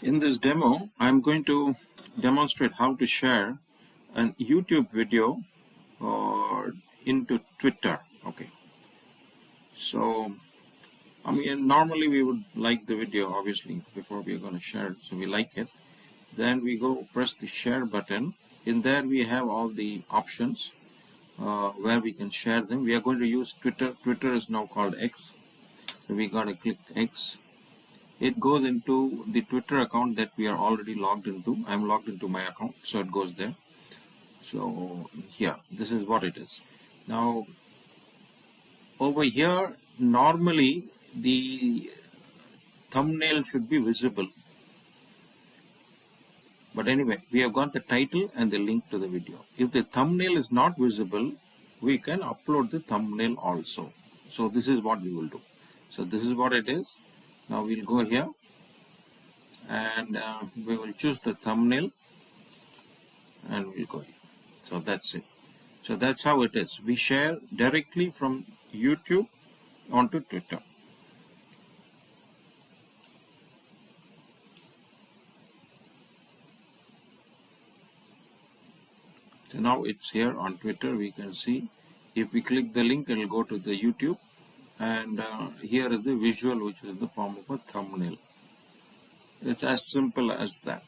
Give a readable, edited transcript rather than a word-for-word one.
In this demo, I'm going to demonstrate how to share an YouTube video or into Twitter. Okay, so I mean, normally we would like the video, obviously, before we're going to share it, so we like it. Then we go press the share button. In there, we have all the options where we can share them. We are going to use Twitter. Twitter is now called X, so we got to click X. It goes into the Twitter account that we are already logged into. I'm logged into my account, so it goes there. So here, this is what it is. Now, over here, normally the thumbnail should be visible. But anyway, we have got the title and the link to the video. If the thumbnail is not visible, we can upload the thumbnail also. So this is what we will do. So this is what it is. Now we'll go here and we will choose the thumbnail and we'll go here. So that's it. So that's how it is. We share directly from YouTube onto Twitter. So now it's here on Twitter. We can see if we click the link, it will go to the YouTube. And here is the visual, which is in the form of a thumbnail. It's as simple as that.